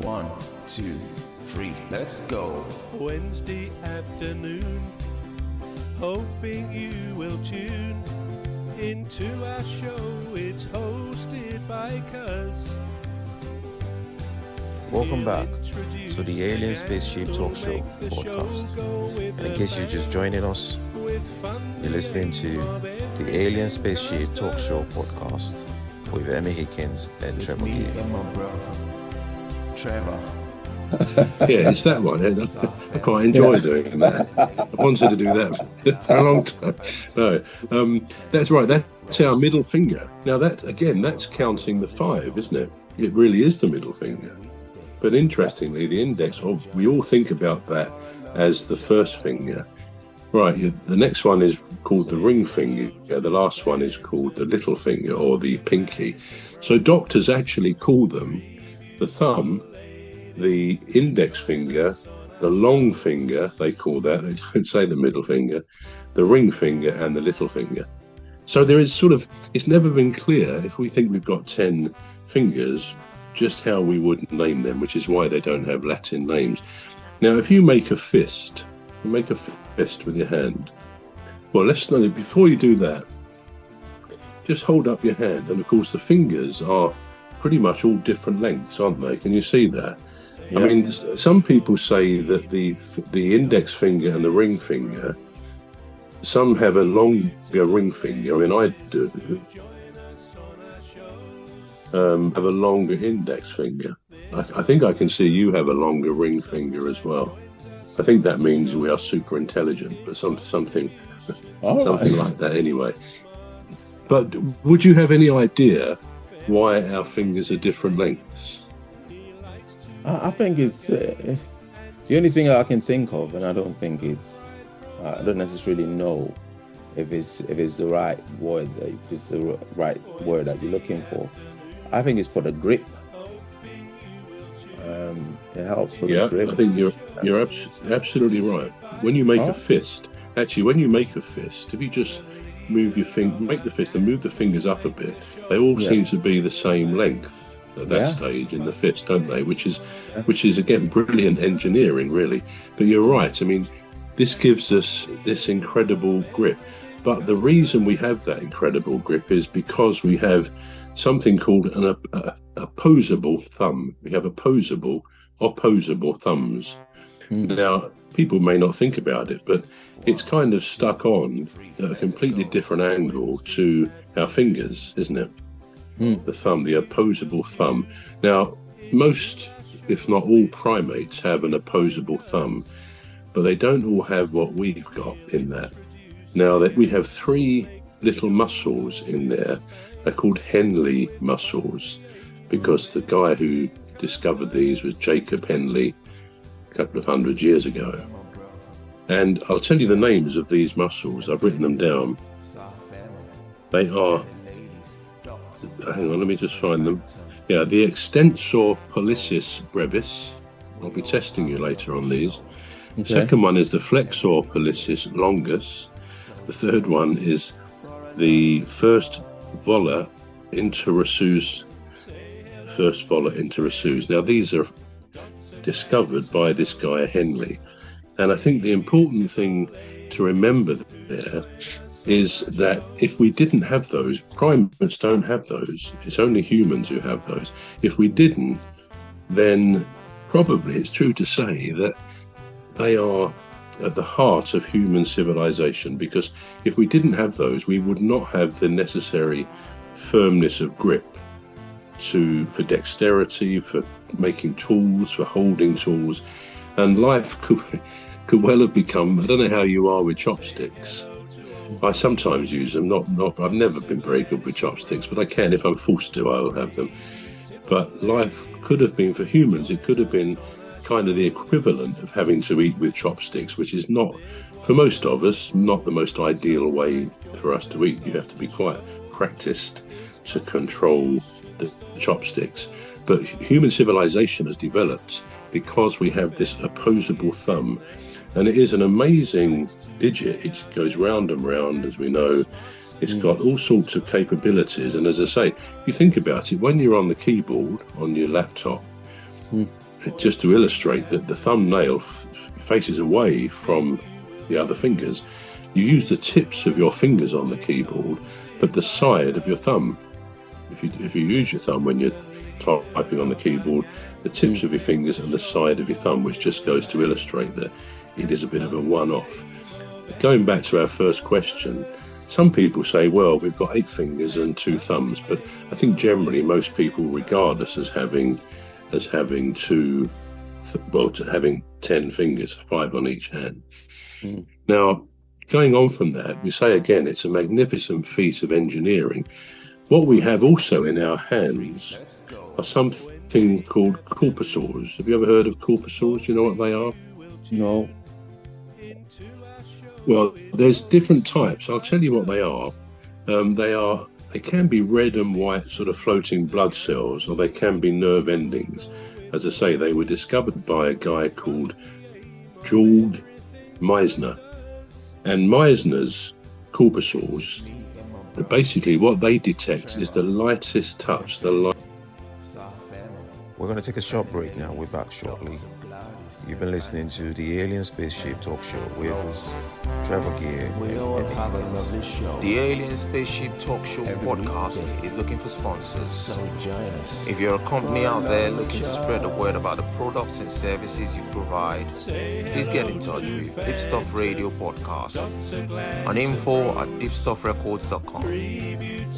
1, 2, 3, let's go. Wednesday afternoon, hoping you will tune into our show. It's hosted by Cuz. Welcome back to the Alien Spaceship Talkshow podcast. And in case you're just joining us, you're listening to the Alien Spaceship Talkshow podcast with Emmy Hikins and It's Trevor me Gear. and my brother, Trevor. Yeah, it's that one. I quite enjoy doing that. I wanted to do that for a long time. No, that's right. That's our middle finger. Now that's counting the 5, isn't it? It really is the middle finger. But interestingly, the index, we all think about that as the first finger. Right, the next one is called the ring finger. The last one is called the little finger or the pinky. So doctors actually call them the thumb, the index finger, the long finger, they call that, they don't say the middle finger, the ring finger and the little finger. So there is it's never been clear if we think we've got 10 fingers, just how we would name them, which is why they don't have Latin names. Now, if you make a fist with your hand. Well, before you do that, just hold up your hand. And of course, the fingers are pretty much all different lengths, aren't they? Can you see that? Yeah. I mean, some people say that the index finger and the ring finger, some have a longer ring finger. I mean, I do. Have a longer index finger. I think I can see you have a longer ring finger as well. I think that means we are super intelligent, but something like that anyway. But would you have any idea why our fingers are different lengths? I think it's the only thing I can think of, and I don't necessarily know if it's the right word, if it's the right word that you're looking for. I think it's for the grip. It helps for the grip. I think you're absolutely right. When you make a fist, if you just move your finger, make the fist and move the fingers up a bit, they all seem to be the same length at that stage in the fist, don't they? Which is again brilliant engineering, really. But you're right. I mean, this gives us this incredible grip. But the reason we have that incredible grip is because we have something called an opposable thumb. We have opposable thumbs. Now, people may not think about it, but it's kind of stuck on at a completely different angle to our fingers, isn't it? The thumb, the opposable thumb. Now, most, if not all, primates have an opposable thumb, but they don't all have what we've got in that. Now, that we have 3 little muscles in there. They're called Henle muscles because the guy who discovered these was Jacob Henle a couple of 100 years ago. And I'll tell you the names of these muscles. I've written them down. They are, hang on, let me just find them. Yeah, the extensor pollicis brevis. I'll be testing you later on these. The second one is the flexor pollicis longus. The third one is the first volar interosseus. Now, these are discovered by this guy Henle. And I think the important thing to remember there is that if we didn't have those, primates don't have those. It's only humans who have those. If we didn't, then probably it's true to say that they are at the heart of human civilization, because if we didn't have those, we would not have the necessary firmness of grip for dexterity, for making tools, for holding tools, and life could well have become, I don't know how you are with chopsticks. I sometimes use them, I've never been very good with chopsticks, but I can, if I'm forced to, I'll have them. But life could have been, for humans, it could have been kind of the equivalent of having to eat with chopsticks, which is not, for most of us, not the most ideal way for us to eat. You have to be quite practiced to control the chopsticks. But human civilization has developed because we have this opposable thumb, and it is an amazing digit. It goes round and round, as we know. It's got all sorts of capabilities, and as I say, if you think about it, when you're on the keyboard on your laptop, just to illustrate that the thumbnail faces away from the other fingers. You use the tips of your fingers on the keyboard, but the side of your thumb. If you use your thumb when you're typing on the keyboard, the tips of your fingers and the side of your thumb, which just goes to illustrate that it is a bit of a one-off. Going back to our first question, some people say, well, we've got 8 fingers and 2 thumbs, but I think generally most people regard us as having having 10 fingers, 5 on each hand. Now, going on from that, we say again, it's a magnificent feat of engineering. What we have also in our hands are something called corpuscles. Have you ever heard of corpuscles? Do you know what they are? No. Well, there's different types. I'll tell you what they are. They can be red and white sort of floating blood cells, or they can be nerve endings. As I say, they were discovered by a guy called Georg Meissner. And Meissner's corpuscles, basically what they detect is the lightest touch, We're going to take a short break now. We're back shortly. You've been listening to the Alien Spaceship Talk Show with Trevor Gear and Emmy Hikins. The Alien Spaceship Talk Show podcast is looking for sponsors. If you're a company out there looking to spread the word about the products and services you provide, please get in touch with Deepstuff Radio Podcast on info@deepstuffrecords.com,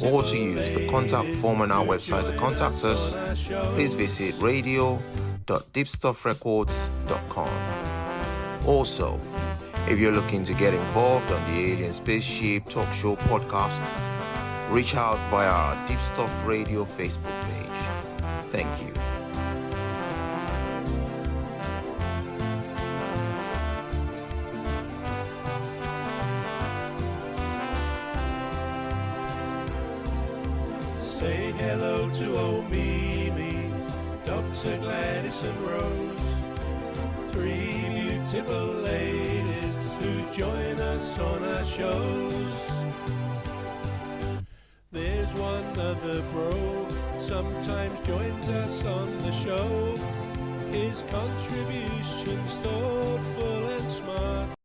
or to use the contact form on our website to contact us, please visit radio.deepstuffrecords.com. Also, if you're looking to get involved on the Alien Spaceship Talk Show podcast, reach out via our Deepstuff Radio Facebook page. Thank you. Say hello to old Mimi, Dr. Gladys and Rose, 3 beautiful ladies who join us on our shows. There's one other bro, sometimes joins us on the show. His contribution's thoughtful and smart.